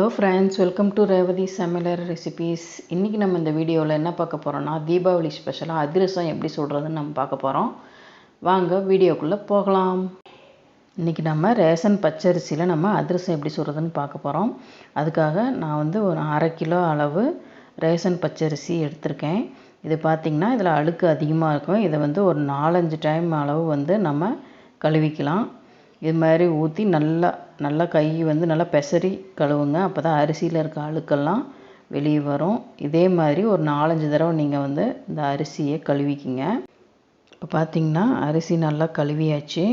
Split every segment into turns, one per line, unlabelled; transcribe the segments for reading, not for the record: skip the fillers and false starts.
Hello friends, welcome to Revathi சமையலறை recipes. இன்றைக்கி நம்ம இந்த வீடியோவில் என்ன பார்க்க போகிறோன்னா, தீபாவளி ஸ்பெஷலாக அதிரசம் எப்படி சுடுறதுன்னு நம்ம பார்க்க போகிறோம். வாங்க வீடியோக்குள்ளே போகலாம். இன்றைக்கி நம்ம ரேஷன் பச்சரிசியில் நம்ம அதிரசம் எப்படி சுடுறதுன்னு பார்க்க போகிறோம். அதுக்காக நான் ஒரு 1/2 கிலோ அளவு ரேஷன் பச்சரிசி எடுத்திருக்கேன். இது பார்த்திங்கன்னா இதில் அழுக்கு அதிகமாக இருக்கும். இதை ஒரு 4-5 டைம் அளவு நம்ம கழுவிக்கலாம். இது மாதிரி ஊற்றி நல்லா கை நல்லா பெசரி கழுவுங்க. அப்போ தான் அரிசியில் இருக்க அழுக்கெல்லாம் வெளியே வரும். இதே மாதிரி ஒரு 4-5 தடவை நீங்கள் இந்த அரிசியை கழுவிக்கிங்க. இப்போ பார்த்திங்கன்னா அரிசி நல்லா கழுவியாச்சு.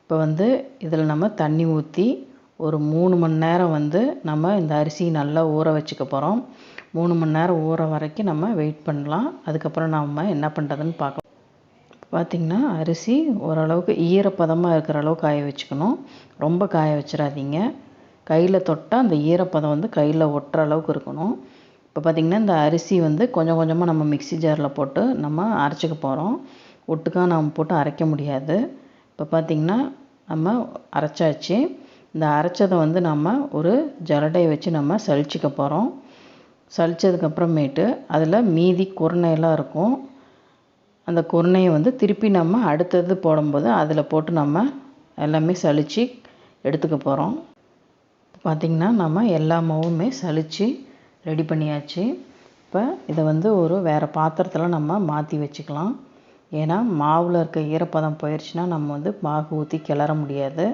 இப்போ இதில் நம்ம தண்ணி ஊற்றி ஒரு 3 மணி நேரம் நம்ம இந்த அரிசி நல்லா ஊற வச்சுக்க போகிறோம். 3 மணி நேரம் ஊற வரைக்கும் நம்ம வெயிட் பண்ணலாம். அதுக்கப்புறம் நம்ம என்ன பண்ணுறதுன்னு பார்க்கலாம். பார்த்திங்கன்னா அரிசி ஓரளவுக்கு ஈரப்பதமாக இருக்கிற அளவுக்கு காய வச்சுக்கணும். ரொம்ப காய வச்சிடாதீங்க. கையில் தொட்டால் அந்த ஈரப்பதம் கையில் ஒட்டுற அளவுக்கு இருக்கணும். இப்போ பார்த்திங்கன்னா இந்த அரிசி கொஞ்சம் கொஞ்சமாக நம்ம மிக்ஸி ஜாரில் போட்டு நம்ம அரைச்சிக்க போகிறோம். ஒட்டுக்காக நம்ம போட்டு அரைக்க முடியாது. இப்போ பார்த்திங்கன்னா நம்ம அரைச்சாச்சு. இந்த அரைச்சதை நம்ம ஒரு ஜலடையை வச்சு நம்ம சலிச்சிக்க போகிறோம். சலித்ததுக்கப்புறமேட்டு அதில் மீதி குருணையெல்லாம் இருக்கும். அந்த குருணையை திருப்பி நம்ம அடுத்தது போடும்போது அதில் போட்டு நம்ம எல்லாமே சலித்து எடுத்துக்க போகிறோம். பார்த்திங்கன்னா நம்ம எல்லா மாவுமே சலித்து ரெடி பண்ணியாச்சு. இப்போ இதை ஒரு வேறு பாத்திரத்தில் நம்ம மாற்றி வச்சுக்கலாம். ஏன்னா மாவில் இருக்க ஈரப்பதம் போயிடுச்சுன்னா நம்ம பாகு ஊற்றி கிளற முடியாது.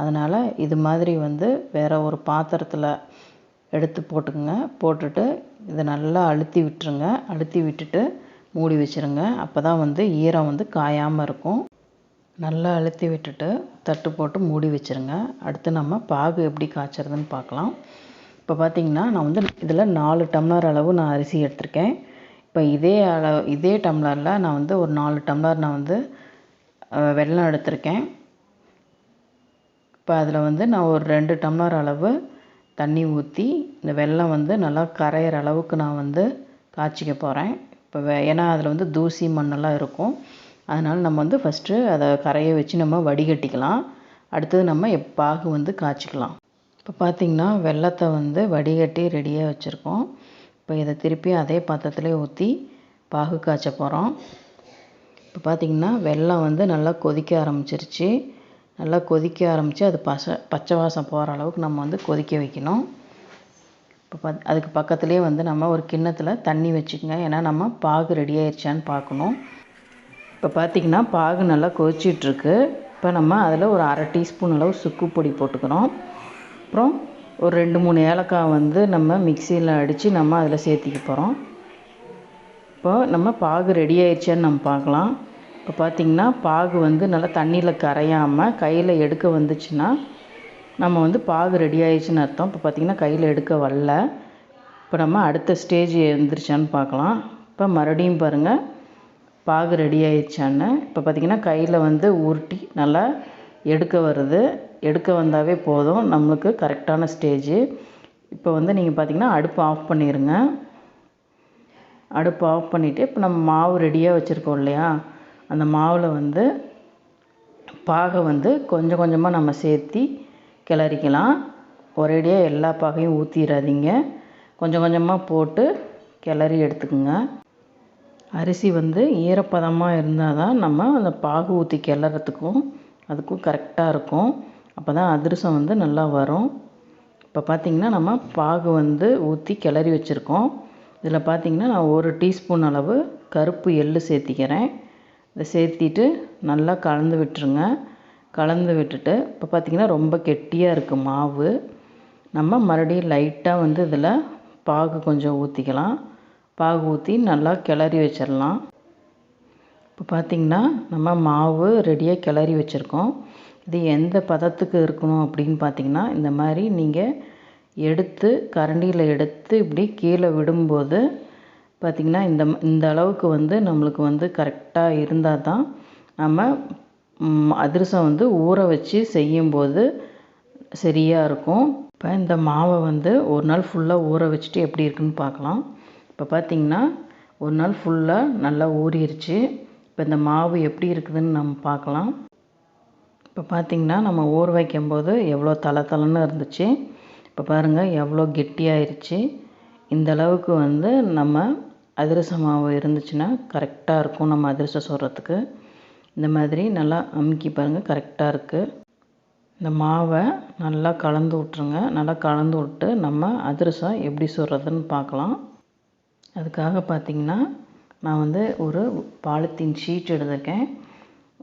அதனால் இது மாதிரி வேறு ஒரு பாத்திரத்தில் எடுத்து போட்டுக்குங்க. போட்டுட்டு இதை நல்லா அழுத்தி விட்டுருங்க. அழுத்தி விட்டுட்டு மூடி வச்சுருங்க. அப்போ தான் ஈரம் காயாமல் இருக்கும். நல்லா அழுத்தி விட்டுட்டு தட்டு போட்டு மூடி வச்சுருங்க. அடுத்து நம்ம பாகு எப்படி காய்ச்சறதுன்னு பார்க்கலாம். இப்போ பார்த்திங்கன்னா நான் இதில் 4 டம்ளர் அளவு நான் அரிசி எடுத்திருக்கேன். இப்போ இதே டம்ளரில் நான் ஒரு 4 டம்ளர் நான் வெல்லம் எடுத்திருக்கேன். இப்போ அதில் நான் ஒரு 2 டம்ளர் அளவு தண்ணி ஊற்றி இந்த வெல்லம் நல்லா கரையிற அளவுக்கு நான் காய்ச்சிக்க போகிறேன். இப்போ ஏன்னா அதில் தூசி மண்ணெல்லாம் இருக்கும். அதனால் நம்ம ஃபஸ்ட்டு அதை கரையை வச்சு நம்ம வடிகட்டிக்கலாம். அடுத்தது நம்ம பாகு காய்ச்சிக்கலாம். இப்போ பார்த்திங்கன்னா வெல்லத்தை வடிகட்டி ரெடியாக வச்சுருக்கோம். இப்போ இதை திருப்பி அதே பாத்திரத்துலேயே ஊற்றி பாகு காய்ச்ச போகிறோம். இப்போ பார்த்திங்கன்னா வெல்லம் நல்லா கொதிக்க ஆரம்பிச்சிருச்சு. நல்லா கொதிக்க ஆரம்பித்து அது பச்சை வாசம் போகிற அளவுக்கு நம்ம கொதிக்க வைக்கணும். இப்போ அதுக்கு பக்கத்துலேயே நம்ம ஒரு கிண்ணத்தில் தண்ணி வச்சுக்கோங்க. ஏன்னா நம்ம பாகு ரெடி ஆயிடுச்சான்னு பார்க்கணும். இப்போ பார்த்திங்கன்னா பாகு நல்லா கொதிச்சிட்ருக்கு. இப்போ நம்ம அதில் ஒரு 1/2 டீஸ்பூன் அளவு சுக்கு பொடி போட்டுக்கிறோம். அப்புறம் ஒரு 2-3 ஏலக்காய் நம்ம மிக்சியில் அடித்து நம்ம அதில் சேர்த்திக்க போகிறோம். இப்போ நம்ம பாகு ரெடி ஆயிடுச்சான்னு நம்ம பார்க்கலாம். இப்போ பார்த்திங்கன்னா பாகு நல்லா தண்ணியில் கரையாமல் கையில் எடுக்க வந்துச்சுன்னா நம்ம பாகு ரெடி ஆயிடுச்சுன்னு அர்த்தம். இப்போ பார்த்திங்கன்னா கையில் எடுக்க வரல. இப்போ நம்ம அடுத்த ஸ்டேஜ் எழுந்திரிச்சான்னு பார்க்கலாம். இப்போ மறுபடியும் பாருங்கள் பாகு ரெடி ஆயிடுச்சான்னு. இப்போ பார்த்திங்கன்னா கையில் உருட்டி நல்லா எடுக்க வருது. எடுக்க வந்தாவே போதும், நம்மளுக்கு கரெக்டான ஸ்டேஜு. இப்போ நீங்கள் பார்த்திங்கன்னா அடுப்பு ஆஃப் பண்ணிடுங்க. அடுப்பு ஆஃப் பண்ணிவிட்டு இப்போ நம்ம மாவு ரெடியாக வச்சுருக்கோம் இல்லையா, அந்த மாவில் பாகை கொஞ்சம் கொஞ்சமாக நம்ம சேர்த்தி கிளறிக்கலாம். ஒரேடியாக எல்லா பாகையும் ஊற்றிடாதீங்க. கொஞ்சம் கொஞ்சமாக போட்டு கிளறி எடுத்துக்குங்க. அரிசி ஈரப்பதமாக இருந்தால் தான் நம்ம அந்த பாகு ஊற்றி கிளறதுக்கும் அதுக்கும் கரெக்டாக இருக்கும். அப்போ தான் அதிரசம் நல்லா வரும். இப்போ பார்த்திங்கன்னா நம்ம பாகு ஊற்றி கிளறி வச்சுருக்கோம். இதில் பார்த்திங்கன்னா நான் 1 டீஸ்பூன் அளவு கருப்பு எள்ளு சேர்த்திக்கிறேன். இதை சேர்த்திட்டு நல்லா கலந்து விட்டுருங்க. கலந்து விட்டுட்டு இப்போ பார்த்திங்கன்னா ரொம்ப கெட்டியாக இருக்குது மாவு. நம்ம மறுபடியும் லைட்டாக இதில் பாகு கொஞ்சம் ஊற்றிக்கலாம். பாகு ஊற்றி நல்லா கிளறி வச்சிடலாம். இப்போ பார்த்திங்கன்னா நம்ம மாவு ரெடியாக கிளறி வச்சுருக்கோம். இது எந்த பதத்துக்கு இருக்கணும் அப்படின்னு பார்த்திங்கன்னா, இந்த மாதிரி நீங்கள் எடுத்து கரண்டியில் எடுத்து இப்படி கீழே விடும்போது பார்த்திங்கன்னா இந்த அளவுக்கு நம்மளுக்கு கரெக்டாக இருந்தால் தான் நம்ம அதிரசம் ஊற வச்சு செய்யும்போது சரியாக இருக்கும். இப்போ இந்த மாவை ஒரு நாள் ஃபுல்லாக ஊற வச்சுட்டு எப்படி இருக்குன்னு பார்க்கலாம். இப்போ பார்த்திங்கன்னா ஒரு நாள் ஃபுல்லாக நல்லா ஊறிடுச்சு. இப்போ இந்த மாவு எப்படி இருக்குதுன்னு நம்ம பார்க்கலாம். இப்போ பார்த்திங்கன்னா நம்ம ஊற வைக்கும்போது எவ்வளோ தளன்னு இருந்துச்சு. இப்போ பாருங்கள் எவ்வளோ கெட்டியாயிருச்சு. இந்த அளவுக்கு வந்து நம்ம அதிரச மாவு இருந்துச்சுன்னா கரெக்டாக இருக்கும் நம்ம அதிரசம் சுடுறதுக்கு. இந்த மாதிரி நல்லா அமுக்கி பாருங்கள், கரெக்டாக இருக்குது. இந்த மாவை நல்லா கலந்து விட்ருங்க. நல்லா கலந்து விட்டு நம்ம அதிரசம் எப்படி சுடுறதுன்னு பார்க்கலாம். அதுக்காக பார்த்திங்கன்னா நான் வந்து ஒரு பாலித்தீன் ஷீட் எடுத்துருக்கேன்.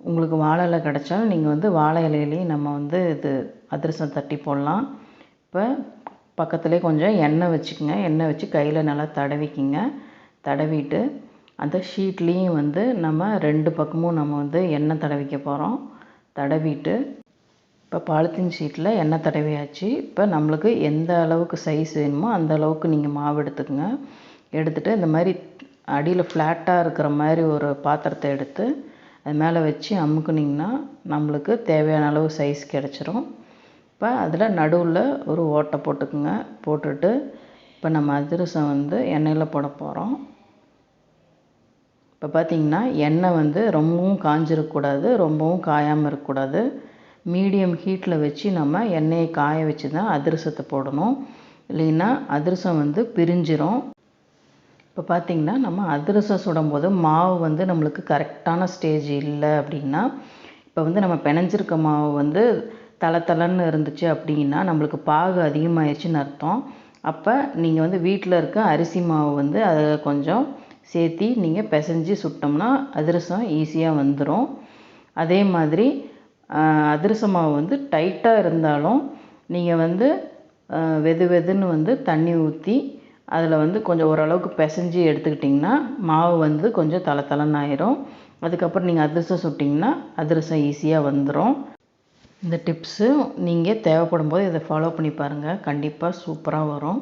உங்களுக்கு வாழை இலை கிடச்சாலும் நீங்கள் வந்து வாழை இலையிலையும் நம்ம வந்து இது அதிரசம் தட்டி போடலாம். இப்போ பக்கத்துலேயே கொஞ்சம் எண்ணெய் வச்சுக்கோங்க. எண்ணெய் வச்சு கையில் நல்லா தடவிக்கிங்க. தடவிட்டு அந்த ஷீட்லேயும் வந்து நம்ம 2 பக்கமும் நம்ம வந்து எண்ணெய் தடவிக்க போகிறோம். தடவிட்டு இப்போ பாலித்தீன் ஷீட்டில் எண்ணெய் தடவியாச்சு. இப்போ நம்மளுக்கு எந்த அளவுக்கு சைஸ் வேணுமோ அந்த அளவுக்கு நீங்கள் மாவு எடுத்துக்கோங்க. எடுத்துகிட்டு இந்த மாதிரி அடியில் ஃப்ளாட்டாக இருக்கிற மாதிரி ஒரு பாத்திரத்தை எடுத்து அது மேலே வச்சு அமுக்குனிங்கன்னா நம்மளுக்கு தேவையான அளவு சைஸ் கிடச்சிரும். இப்போ அதில் நடுவில் ஒரு ஓட்டை போட்டுக்குங்க. போட்டுட்டு இப்போ நம்ம அதிரசம் வந்து எண்ணெயில் போட போகிறோம். இப்போ பார்த்திங்கன்னா எண்ணெய் வந்து ரொம்பவும் காஞ்சிருக்கக்கூடாது, ரொம்பவும் காயாமல் இருக்கக்கூடாது. மீடியம் ஹீட்டில் வச்சு நம்ம எண்ணெயை காய வச்சு தான் அதிரசத்தை போடணும். இல்லைன்னா அதிரசம் வந்து பிரிஞ்சிரும். இப்போ பார்த்திங்கன்னா நம்ம அதிரசம் சுடும்போது மாவு வந்து நம்மளுக்கு கரெக்டான ஸ்டேஜ் இல்லை அப்படின்னா, இப்போ வந்து நம்ம பிணைஞ்சிருக்க மாவு வந்து தளன்னு இருந்துச்சு அப்படின்னா நம்மளுக்கு பாகு அதிகமாகிடுச்சின்னு அர்த்தம். அப்போ நீங்கள் வந்து வீட்டில் இருக்க அரிசி மாவு வந்து அதை கொஞ்சம் சேர்த்தி நீங்கள் பிசைஞ்சு சுட்டோம்னா அதிரசம் ஈஸியாக வந்துடும். அதே மாதிரி அதிரச மாவு வந்து டைட்டாக இருந்தாலும் நீங்கள் வந்து வெதுன்னு வந்து தண்ணி ஊற்றி அதில் வந்து கொஞ்சம் ஓரளவுக்கு பிசைஞ்சு எடுத்துக்கிட்டிங்கன்னா மாவு வந்து கொஞ்சம் தளன்னு ஆயிரும். அதுக்கப்புறம் நீங்கள் அதிரசம் சுட்டிங்கன்னா அதிரசம் ஈஸியாக வந்துடும். இந்த டிப்ஸு நீங்கள் தேவைப்படும் போது இதை ஃபாலோ பண்ணி பாருங்கள், கண்டிப்பாக சூப்பராக வரும்.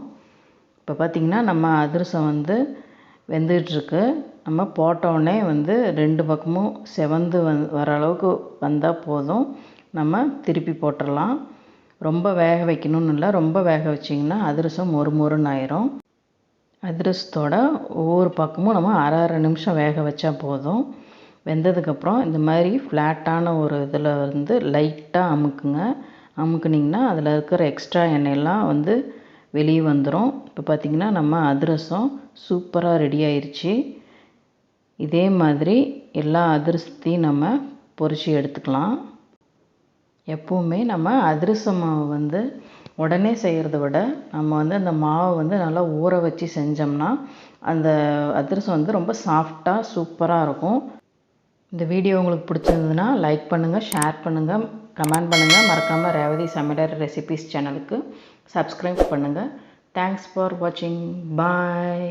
இப்போ பார்த்திங்கன்னா நம்ம அதிரசம் வந்து வெந்துகிட்ருக்கு. நம்ம போட்டோடனே வந்து 2 பக்கமும் செவந்து வர அளவுக்கு வந்தால் போதும். நம்ம திருப்பி போட்டுடலாம். ரொம்ப வேக வைக்கணும்னு இல்லை, ரொம்ப வேக வச்சிங்கன்னா அதிரசம் மொறுன்னு ஆயிரும். அதிரசத்தோட ஒவ்வொரு பக்கமும் நம்ம அரை நிமிஷம் வேக வச்சா போதும். வெந்ததுக்கப்புறம் இந்த மாதிரி ஃப்ளாட்டான ஒரு இதில் வந்து லைட்டாக அமுக்குங்க. அமுக்குனிங்கன்னா அதில் இருக்கிற எக்ஸ்ட்ரா எண்ணெயெல்லாம் வந்து வெளியே வந்துடும். இப்போ பார்த்திங்கன்னா நம்ம அதிரசம் சூப்பராக ரெடி ஆயிடுச்சு. இதே மாதிரி எல்லா அதிரசத்தையும் நம்ம பொரித்து எடுத்துக்கலாம். எப்போவுமே நம்ம அதிரச மாவு வந்து உடனே செய்கிறத விட நம்ம வந்து அந்த மாவை வந்து நல்லா ஊற வச்சு செஞ்சோம்னா அந்த அதிரசம் வந்து ரொம்ப சாஃப்டாக சூப்பராக இருக்கும். இந்த வீடியோ உங்களுக்கு பிடிச்சிருந்ததுன்னா லைக் பண்ணுங்கள், ஷேர் பண்ணுங்கள், கமெண்ட் பண்ணுங்கள். மறக்காமல் ரேவதி சமையலறை ரெசிபீஸ் சேனலுக்கு சப்ஸ்கிரைப் பண்ணுங்கள். தேங்க்ஸ் ஃபார் வாட்சிங். பாய்.